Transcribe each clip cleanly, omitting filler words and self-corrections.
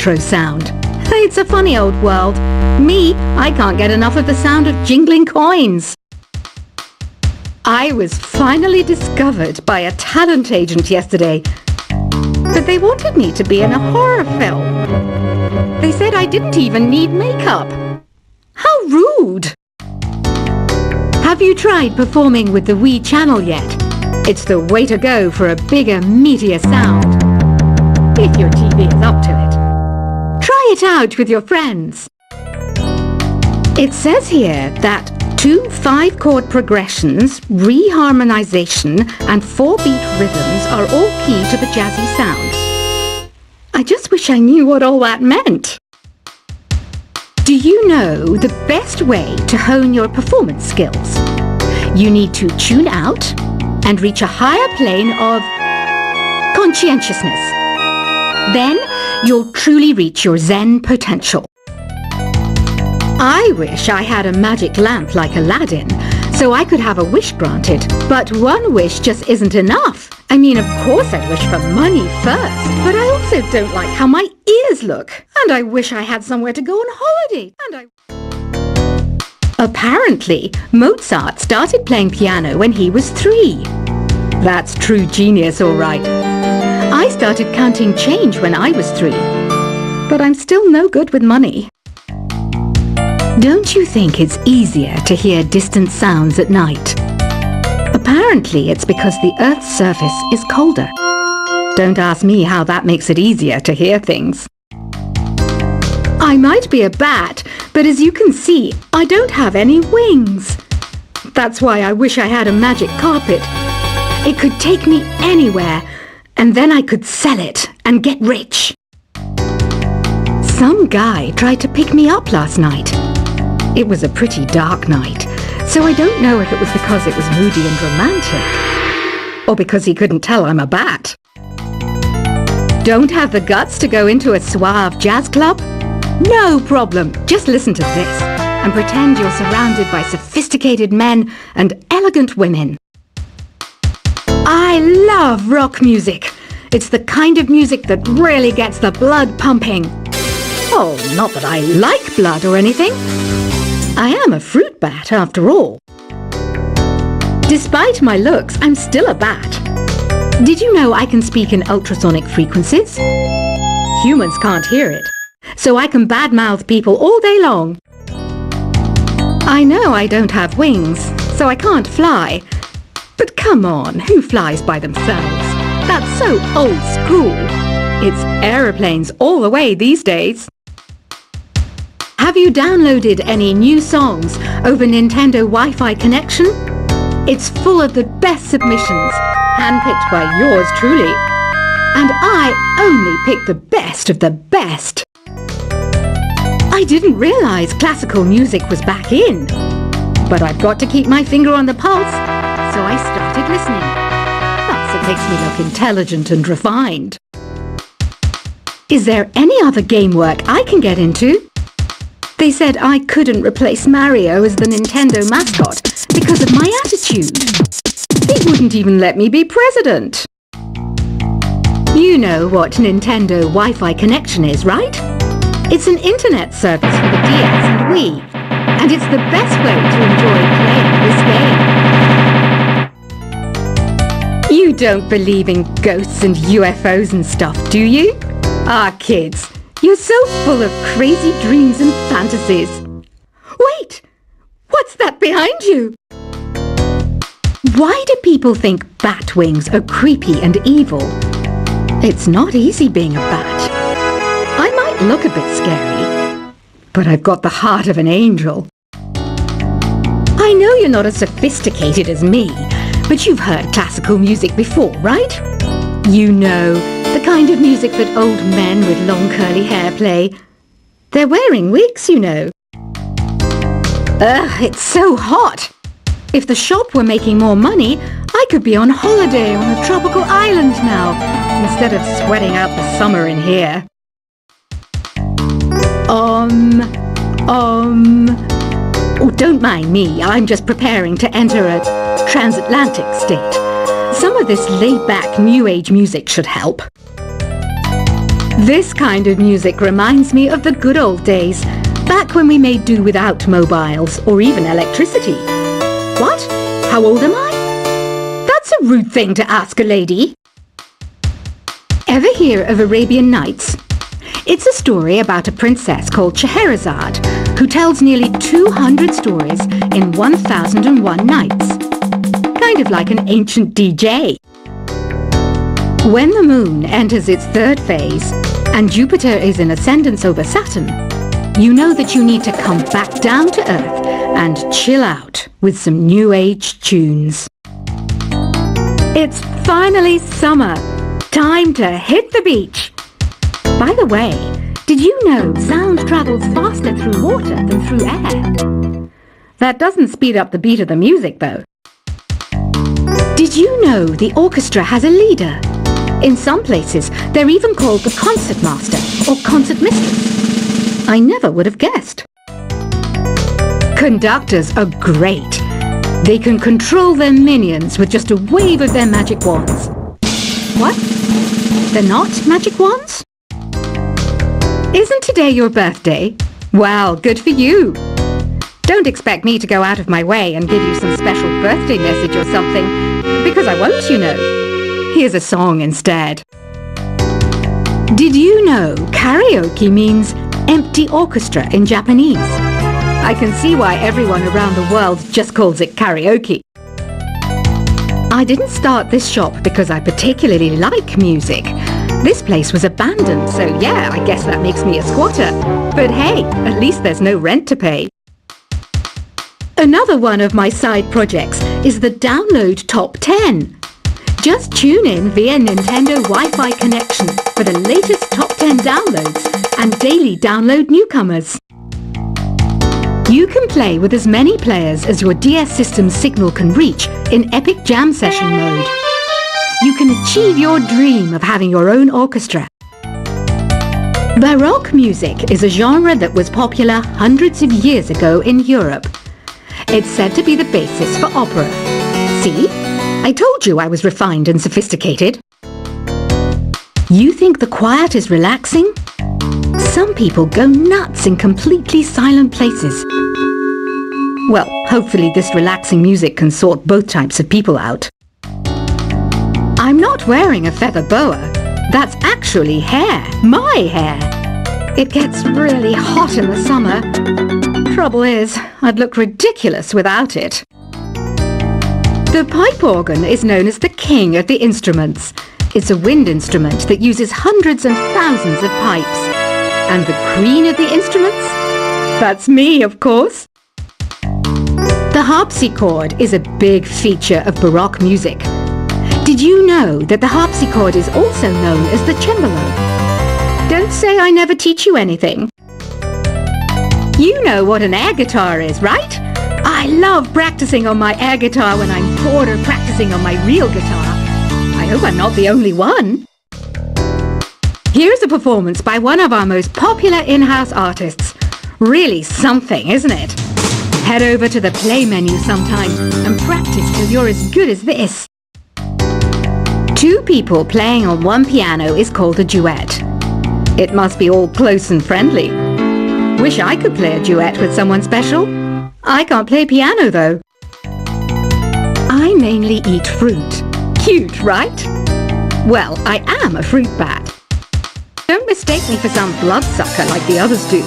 electro sound. It's a funny old world. Me, I can't get enough of the sound of jingling coins. I was finally discovered by a talent agent yesterday, but they wanted me to be in a horror film. They said I didn't even need makeup. How rude! Have you tried performing with the Wii channel yet? It's the way to go for a bigger, meatier sound. If your TV is up to it. Try it out with your friends. It says here that 2 5-chord progressions, reharmonization, and 4-beat rhythms are all key to the jazzy sound. I just wish I knew what all that meant. Do you know the best way to hone your performance skills? You need to tune out and reach a higher plane of conscientiousness. Then you'll truly reach your Zen potential. I wish I had a magic lamp like Aladdin, so I could have a wish granted. But one wish just isn't enough. I mean, of course I'd wish for money first, but I also don't like how my ears look. And I wish I had somewhere to go on holiday. Apparently, Mozart started playing piano when he was 3. That's true genius, all right. I started counting change when I was 3, but I'm still no good with money. Don't you think it's easier to hear distant sounds at night? Apparently, it's because the Earth's surface is colder. Don't ask me how that makes it easier to hear things. I might be a bat, but as you can see, I don't have any wings. That's why I wish I had a magic carpet. It could take me anywhere, and then I could sell it and get rich. Some guy tried to pick me up last night. It was a pretty dark night, so I don't know if it was because it was moody and romantic, or because he couldn't tell I'm a bat. Don't have the guts to go into a suave jazz club? No problem, just listen to this and pretend you're surrounded by sophisticated men and elegant women. I love rock music. It's the kind of music that really gets the blood pumping. Oh, not that I like blood or anything. I am a fruit bat, after all. Despite my looks, I'm still a bat. Did you know I can speak in ultrasonic frequencies? Humans can't hear it, so I can badmouth people all day long. I know I don't have wings, so I can't fly. But come on, who flies by themselves? That's so old school. It's aeroplanes all the way these days. Have you downloaded any new songs over Nintendo Wi-Fi connection? It's full of the best submissions, handpicked by yours truly. And I only pick the best of the best. I didn't realize classical music was back in. But I've got to keep my finger on the pulse, so I started listening. Plus, it makes me look intelligent and refined. Is there any other game work I can get into? They said I couldn't replace Mario as the Nintendo mascot because of my attitude. They wouldn't even let me be president. You know what Nintendo Wi-Fi connection is, right? It's an internet service for the DS and Wii, and it's the best way to enjoy playing this game. You don't believe in ghosts and UFOs and stuff, do you? Ah, kids. You're so full of crazy dreams and fantasies. Wait! What's that behind you? Why do people think bat wings are creepy and evil? It's not easy being a bat. I might look a bit scary, but I've got the heart of an angel. I know you're not as sophisticated as me, but you've heard classical music before, right? You know, the kind of music that old men with long curly hair play. They're wearing wigs, you know. Ugh, it's so hot. If the shop were making more money, I could be on holiday on a tropical island now, instead of sweating out the summer in here. Oh, don't mind me. I'm just preparing to enter a transatlantic state. Some of this laid-back New Age music should help. This kind of music reminds me of the good old days, back when we made do without mobiles or even electricity. What? How old am I? That's a rude thing to ask a lady. Ever hear of Arabian Nights? It's a story about a princess called Scheherazade, who tells nearly 200 stories in 1001 nights. Kind of like an ancient DJ. When the moon enters its third phase, and Jupiter is in ascendance over Saturn, you know that you need to come back down to Earth and chill out with some new age tunes. It's finally summer. Time to hit the beach. By the way, did you know sound travels faster through water than through air? That doesn't speed up the beat of the music, though. Did you know the orchestra has a leader? In some places, they're even called the concert master or concert mistress. I never would have guessed. Conductors are great. They can control their minions with just a wave of their magic wands. What? They're not magic wands? Isn't today your birthday? Well, good for you. Don't expect me to go out of my way and give you some special birthday message or something, because I won't, you know. Here's a song instead. Did you know karaoke means empty orchestra in Japanese? I can see why everyone around the world just calls it karaoke. I didn't start this shop because I particularly like music. This place was abandoned, so yeah, I guess that makes me a squatter. But hey, at least there's no rent to pay. Another one of my side projects is the Download Top 10. Just tune in via Nintendo Wi-Fi connection for the latest top 10 downloads and daily download newcomers. You can play with as many players as your DS system's signal can reach in Epic Jam Session mode. You can achieve your dream of having your own orchestra. Baroque music is a genre that was popular hundreds of years ago in Europe. It's said to be the basis for opera. See? I told you I was refined and sophisticated. You think the quiet is relaxing? Some people go nuts in completely silent places. Well, hopefully this relaxing music can sort both types of people out. I'm not wearing a feather boa. That's actually hair. My hair. It gets really hot in the summer. Trouble is, I'd look ridiculous without it. The pipe organ is known as the king of the instruments. It's a wind instrument that uses hundreds and thousands of pipes. And the queen of the instruments? That's me, of course. The harpsichord is a big feature of Baroque music. Did you know that the harpsichord is also known as the cembalo? Don't say I never teach you anything. You know what an air guitar is, right? I love practicing on my air guitar when I'm bored of practicing on my real guitar. I hope I'm not the only one. Here's a performance by one of our most popular in-house artists. Really something, isn't it? Head over to the play menu sometime and practice till you're as good as this. Two people playing on one piano is called a duet. It must be all close and friendly. Wish I could play a duet with someone special. I can't play piano though. I mainly eat fruit. Cute, right? Well, I am a fruit bat. Don't mistake me for some bloodsucker like the others do.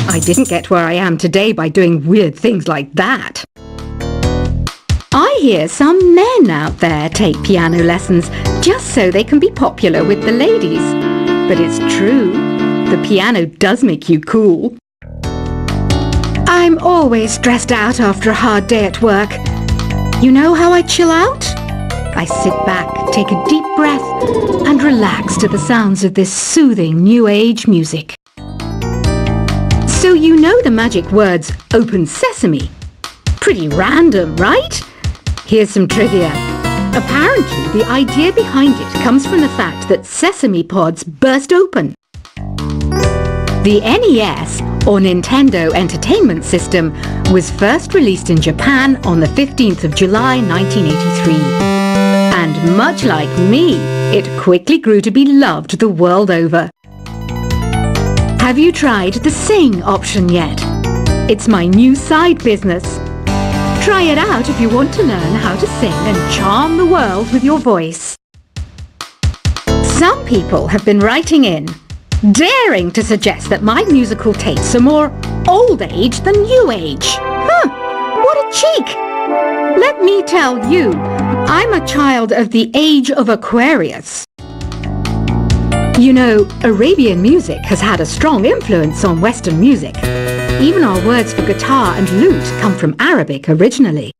I didn't get where I am today by doing weird things like that. I hear some men out there take piano lessons just so they can be popular with the ladies. But it's true, the piano does make you cool. I'm always stressed out after a hard day at work. You know how I chill out? I sit back, take a deep breath, and relax to the sounds of this soothing new age music. So you know the magic words "Open Sesame." Pretty random, right? Here's some trivia. Apparently, the idea behind it comes from the fact that sesame pods burst open. The NES, or Nintendo Entertainment System, was first released in Japan on the 15th of July 1983. And much like me, it quickly grew to be loved the world over. Have you tried the Sing option yet? It's my new side business. Try it out if you want to learn how to sing and charm the world with your voice. Some people have been writing in, daring to suggest that my musical tastes are more old age than new age. What a cheek! Let me tell you, I'm a child of the age of Aquarius. You know, Arabian music has had a strong influence on Western music. Even our words for guitar and lute come from Arabic originally.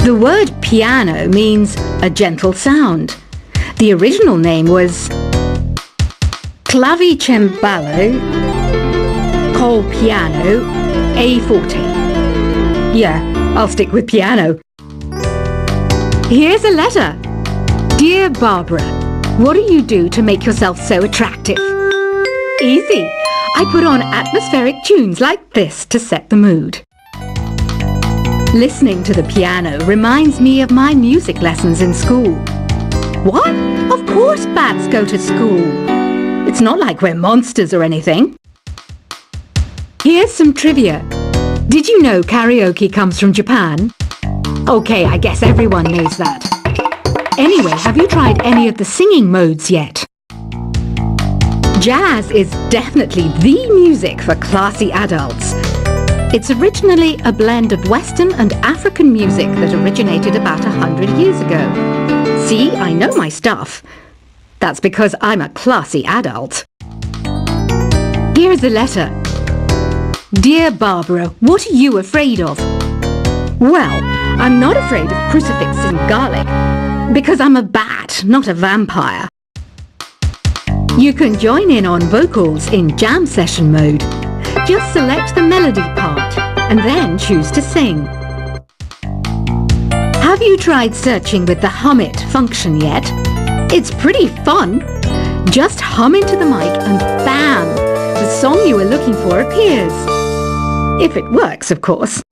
The word piano means a gentle sound. The original name was clavicembalo col piano a forte. Yeah, I'll stick with piano. Here's a letter. Dear Barbara, what do you do to make yourself so attractive? Easy. I put on atmospheric tunes like this to set the mood. Listening to the piano reminds me of my music lessons in school. What? Of course bats go to school. It's not like we're monsters or anything. Here's some trivia. Did you know karaoke comes from Japan? Okay, I guess everyone knows that. Anyway, have you tried any of the singing modes yet? Jazz is definitely the music for classy adults. It's originally a blend of Western and African music that originated about 100 years ago. See, I know my stuff. That's because I'm a classy adult. Here's a letter. Dear Barbara, what are you afraid of? Well, I'm not afraid of crucifix and garlic, because I'm a bat, not a vampire. You can join in on vocals in jam session mode. Just select the melody part and then choose to sing. Have you tried searching with the Hum It function yet? It's pretty fun. Just hum into the mic and bam! The song you were looking for appears. If it works, of course.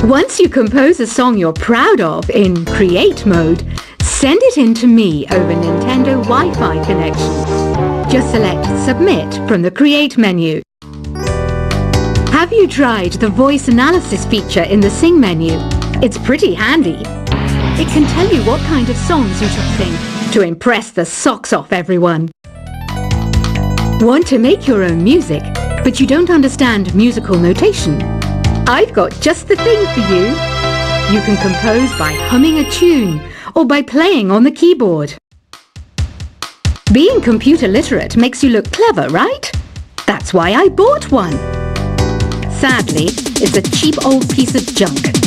Once you compose a song you're proud of in Create mode, send it in to me over Nintendo Wi-Fi connection. Just select Submit from the Create menu. Have you tried the voice analysis feature in the Sing menu? It's pretty handy. It can tell you what kind of songs you should sing to impress the socks off everyone. Want to make your own music, but you don't understand musical notation? I've got just the thing for you. You can compose by humming a tune or by playing on the keyboard. Being computer literate makes you look clever, right? That's why I bought one. Sadly, it's a cheap old piece of junk.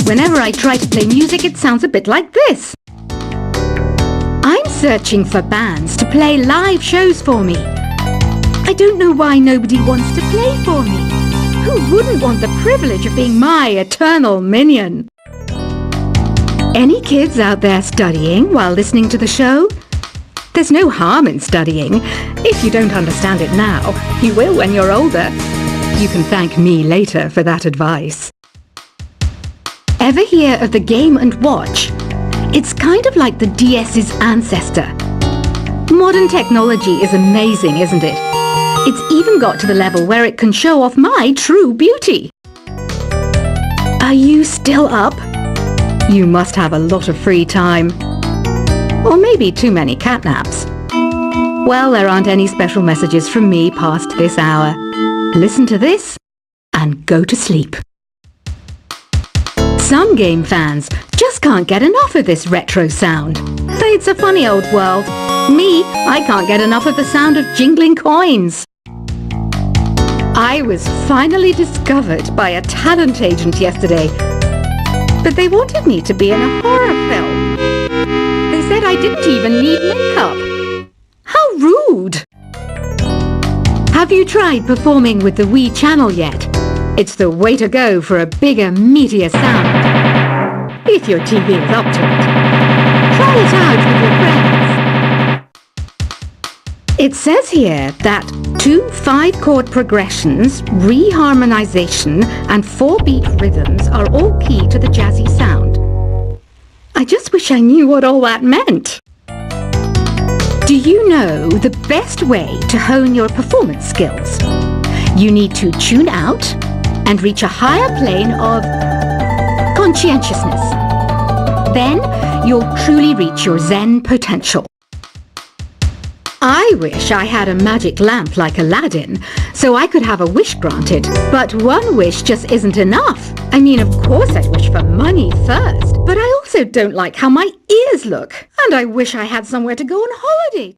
Whenever I try to play music, it sounds a bit like this. I'm searching for bands to play live shows for me. I don't know why nobody wants to play for me. Who wouldn't want the privilege of being my eternal minion? Any kids out there studying while listening to the show? There's no harm in studying. If you don't understand it now, you will when you're older. You can thank me later for that advice. Ever hear of the Game & Watch? It's kind of like the DS's ancestor. Modern technology is amazing, isn't it? It's even got to the level where it can show off my true beauty. Are you still up? You must have a lot of free time. Or maybe too many catnaps. Well, there aren't any special messages from me past this hour. Listen to this and go to sleep. Some game fans just can't get enough of this retro sound. It's a funny old world. Me, I can't get enough of the sound of jingling coins. I was finally discovered by a talent agent yesterday, but they wanted me to be in a horror film. They said I didn't even need makeup. How rude! Have you tried performing with the Wii channel yet? It's the way to go for a bigger, meatier sound. If your TV is up to it. Try it out with your friends. It says here that 2 5-chord progressions, reharmonization, and 4-beat rhythms are all key to the jazzy sound. I just wish I knew what all that meant. Do you know the best way to hone your performance skills? You need to tune out and reach a higher plane of conscientiousness. Then you'll truly reach your Zen potential. I wish I had a magic lamp like Aladdin, so I could have a wish granted. But one wish just isn't enough. I mean, of course I wish for money first, but I also don't like how my ears look. And I wish I had somewhere to go on holiday.